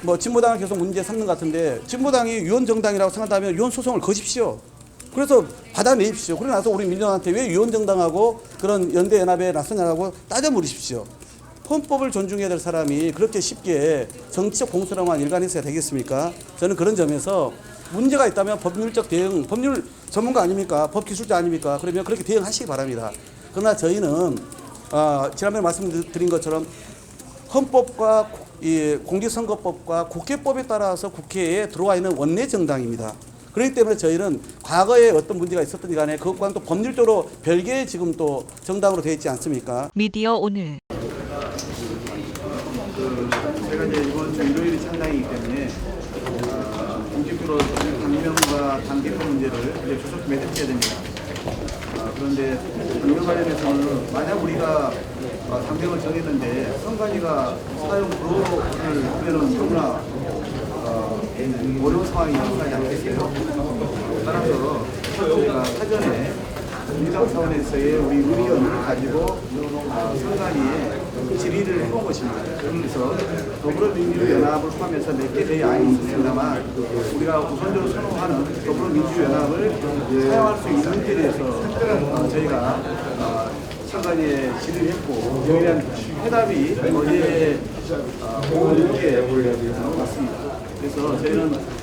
뭐 진보당을 계속 문제 삼는 것 같은데 진보당이 유언정당이라고 생각한다면 유언소송을 거십시오. 그래서 받아내십시오. 그러고 나서 우리 민주당한테 왜 유언정당하고 그런 연대연합에 나서냐고 따져 물으십시오. 헌법을 존중해야 될 사람이 그렇게 쉽게 정치적 공세로만 일관했어야 되겠습니까? 저는 그런 점에서 문제가 있다면 법률적 대응, 법률 전문가 아닙니까? 법기술자 아닙니까? 그러면 그렇게 대응하시기 바랍니다. 그러나 저희는 지난번에 말씀드린 것처럼 헌법과 이 공직선거법과 국회법에 따라서 국회에 들어와 있는 원내 정당입니다. 그렇기 때문에 저희는 과거에 어떤 문제가 있었든지 간에 그것과는 또 법률적으로 별개의 지금 또 정당으로 되어 있지 않습니까? 미디어 오늘 제가 이제 이번 주 일요일이 창당이기 때문에 공식적으로 당명과 당대표 문제를 이제 조속 매듭해야 됩니다. 그런데 당명 관련해서는 만약 우리가 당명을 정했는데 선관위가 사용 불허를 하면은 너무나 어려운 상황이 발생하지 않겠어요? 따라서 저희가 사전에 민주당 차원에서의 우리 의견을 가지고 선관위에 질의를 해본 것입니다. 그래서 더불어민주연합을 포함해서 몇 개 대의 안이 있습니다만 우리가 우선적으로 선호하는 더불어민주연합을 사용할 수 있는 데 대해서 저희가 선관위에 질의를 했고 여기에 대한 해답이 어제 오후 6시에 왔습니다. 그래서 저희는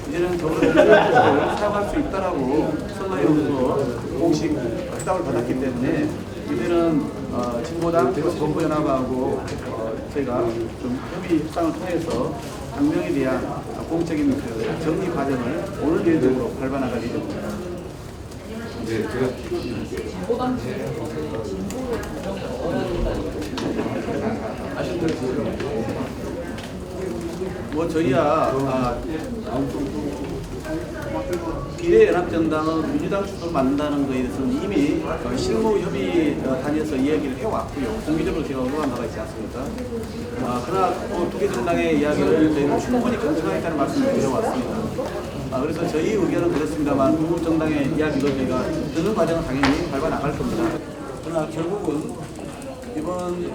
이제는 더불어민주연합을 사용할 수 있다라고 선관위로부터 공식 해답을 받았기 때문에 이제는 진보당 그리고 진보연합하고 저희가 좀 협의 협상을 통해서 당명에 대한 공적인 그 정리 과정을 오늘 내일적으로 밟아나갈 예정입니다. 네, 제가 뭐 저희야 비례연합정당은 민주당 출범 만든다는 것에 대해서는 이미 실무협의단에서 이야기를 해왔고요. 공개적으로 제가 언급한 바가 있지 않습니까? 그러나 두 개 정당의 이야기를 저희는 충분히 검증하겠다는 말씀을 드려왔습니다. 그래서 저희 의견은 그렇습니다만 두 정당의 이야기도 저희가 듣는 과정은 당연히 밟아 나갈 겁니다. 그러나 결국은 이번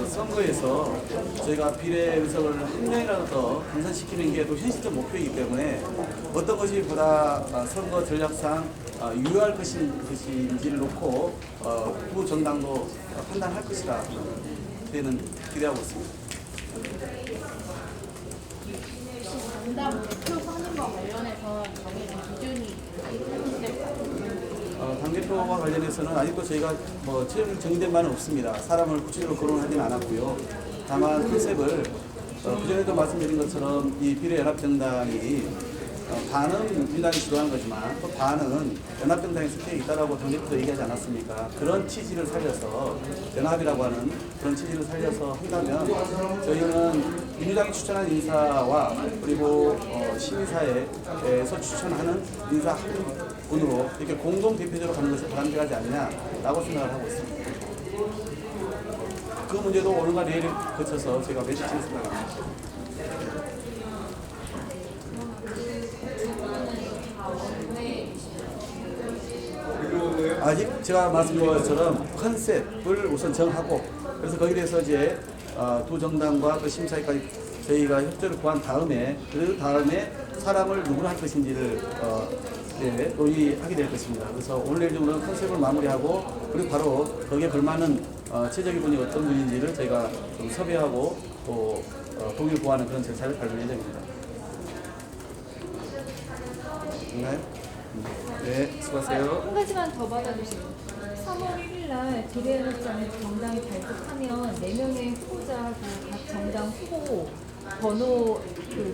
선거에서 저희가 비례 의석을 한 명이라도 더 당선시키는 게 또 현실적 목표이기 때문에 어떤 것이 보다 선거 전략상 유효할 것인지를 놓고 두 정당도 판단할 것이라 저희는 기대하고 있습니다. 정당 대표 선임과 관련해서 정해진 기준이 당대표와 관련해서는 아직도 저희가 뭐 정의된 바는 없습니다. 사람을 구체적으로 거론하지는 않았고요. 다만 컨셉을 그전에도 말씀드린 것처럼 이 비례연합정당이 반은 민주당이 주도하는 거지만 또 반은 연합정당에 속해 있다라고 당대표도 얘기하지 않았습니까? 그런 취지를 살려서 연합이라고 하는 그런 취지를 살려서 한다면 저희는 민주당이 추천한 인사와 그리고 시민사회에서 추천하는 인사 한 분으로 이렇게 공동 대표적으로 가는 것이 바람직하지 않냐라고 생각을 하고 있습니다. 그 문제도 오늘과 내일을 거쳐서 제가 매주치는 생각합니다. 아직 제가 말씀드린 것처럼 컨셉을 우선 정하고 그래서 거기에 대해서 이제 두 정당과 또 심사위까지 저희가 협조를 구한 다음에 그 다음에 사람을 누구로 할 것인지를 논의하게 될 것입니다. 그래서 오늘 내일 중으로는 컨셉을 마무리하고 그리고 바로 거기에 걸맞는 최적의 분이 어떤 분인지를 저희가 좀 섭외하고 또 동의를 구하는 그런 절차를 밟을 예정입니다. 네, 수고하세요. 한 가지만 더 받아주세요. 3월 1일 날 비례연합장에 정당이 발족하면 4명의 후보자하고 각 정당 후보 번호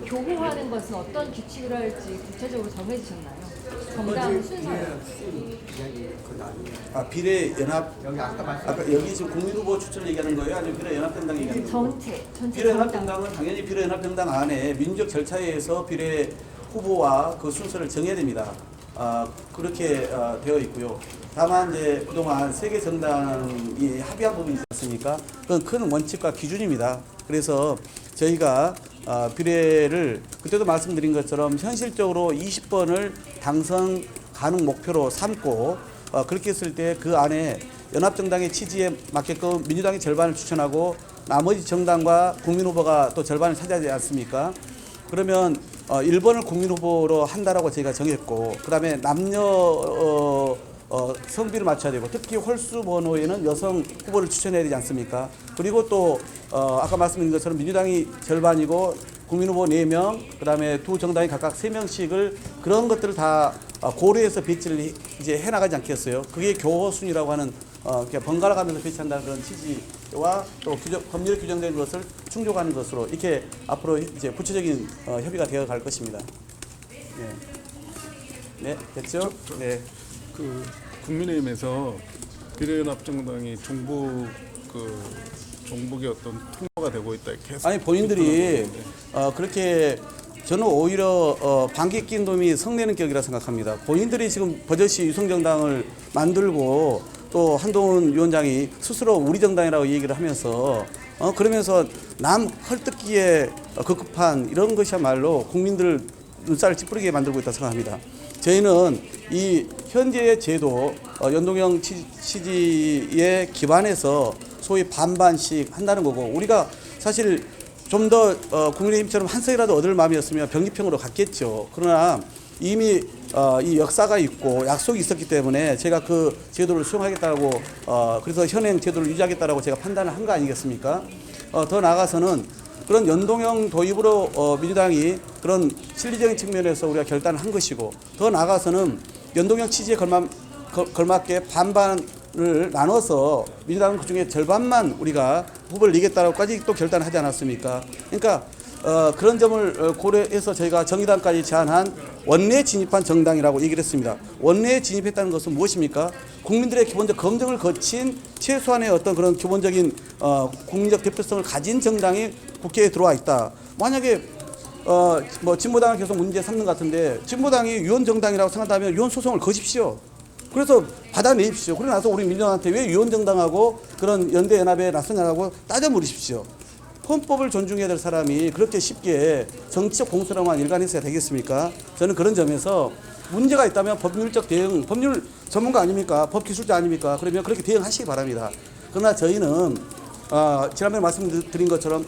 교호하는 것은 어떤 규칙으로 할지 구체적으로 정해지셨나요? 정당 순서. 비례연합 아까 여기 지금 국민후보 추천 얘기하는 거예요? 아니면 비례연합정당 얘기하는 거예요? 전체 비례연합정당은 당연히 비례연합정당 안에 민주적 절차에 의해서 비례 후보와 그 순서를 정해야 됩니다. 그렇게 되어 있고요. 다만 이제 그동안 세계 정당이 합의한 부분이 있었으니까 그건 큰 원칙과 기준입니다. 그래서 저희가 비례를 그때도 말씀드린 것처럼 현실적으로 20번을 당선 가능 목표로 삼고 그렇게 했을 때 그 안에 연합정당의 취지에 맞게끔 민주당이 절반을 추천하고 나머지 정당과 국민 후보가 또 절반을 차지하지 않습니까? 그러면 1번을 국민 후보로 한다라고 저희가 정했고, 그다음에 남녀 성비를 맞춰야 되고, 특히 홀수 번호에는 여성 후보를 추천해야 되지 않습니까? 그리고 또 아까 말씀드린 것처럼 민주당이 절반이고 국민 후보 4명, 그다음에 두 정당이 각각 3명씩을 그런 것들을 다 고려해서 배치를 이제 해나가지 않겠어요? 그게 교호순이라고 하는 이렇게 번갈아 가면서 배치한다는 그런 취지와 또 법률에 규정된 것을 충족하는 것으로 이렇게 앞으로 이제 구체적인 협의가 되어 갈 것입니다. 네, 됐죠? 네. 그 국민의힘에서 비례연합정당이 종북의 어떤 통로가 되고 있다 계속. 아니 본인들이 그렇게 저는 오히려 방귀 낀 놈이 성내는 격이라 생각합니다. 본인들이 지금 버젓이 유성정당을 만들고 또 한동훈 위원장이 스스로 우리 정당이라고 얘기를 하면서 그러면서 남 헐뜯기에 급급한 이런 것이야말로 국민들 눈살을 찌푸리게 만들고 있다고 생각합니다. 저희는 이 현재의 제도 연동형 취지에 기반해서 소위 반반씩 한다는 거고, 우리가 사실 좀 더 국민의힘처럼 한 석이라도 얻을 마음이었으면 병립형으로 갔겠죠. 그러나 이미 이 역사가 있고 약속이 있었기 때문에 제가 그 제도를 수용하겠다고 그래서 현행 제도를 유지하겠다라고 제가 판단을 한 거 아니겠습니까? 더 나아가서는 그런 연동형 도입으로 민주당이 그런 실리적인 측면에서 우리가 결단을 한 것이고, 더 나아가서는 연동형 취지에 걸맞게 반반을 나눠서 민주당은 그중에 절반만 우리가 후보를 이기겠다고까지 또 결단을 하지 않았습니까? 그러니까 그런 점을 고려해서 저희가 정의당까지 제안한 원내에 진입한 정당이라고 얘기를 했습니다. 원내에 진입했다는 것은 무엇입니까? 국민들의 기본적 검증을 거친 최소한의 어떤 그런 기본적인 국민적 대표성을 가진 정당이 국회에 들어와 있다. 만약에 뭐 진보당을 계속 문제 삼는 것 같은데, 진보당이 유언정당이라고 생각한다면 유언 소송을 거십시오. 그래서 받아내십시오. 그러고 나서 우리 민주당한테 왜 유언정당하고 그런 연대연합에 나서냐고 따져 물으십시오. 헌법을 존중해야 될 사람이 그렇게 쉽게 정치적 공세로만 일관해서야 되겠습니까? 저는 그런 점에서 문제가 있다면 법률적 대응, 법률 전문가 아닙니까? 법기술자 아닙니까? 그러면 그렇게 대응하시기 바랍니다. 그러나 저희는 지난번에 말씀드린 것처럼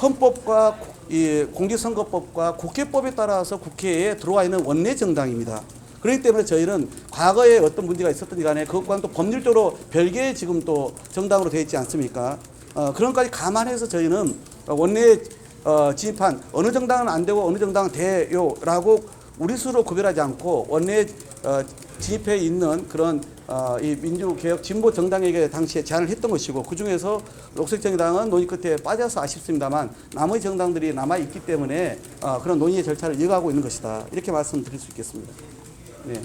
헌법과 이 공직선거법과 국회법에 따라서 국회에 들어와 있는 원내 정당입니다. 그렇기 때문에 저희는 과거에 어떤 문제가 있었든지 간에 그것과는 또 법률적으로 별개의 지금 또 정당으로 되어 있지 않습니까? 그런 것까지 감안해서 저희는 원내에 진입한 어느 정당은 안 되고 어느 정당은 돼요라고 우리 스스로 구별하지 않고 원내에 진입해 있는 그런 이 민주개혁 진보 정당에게 당시에 제안을 했던 것이고, 그중에서 녹색정의당은 논의 끝에 빠져서 아쉽습니다만 나머지 정당들이 남아있기 때문에 그런 논의의 절차를 이어가고 있는 것이다. 이렇게 말씀드릴 수 있겠습니다. 네.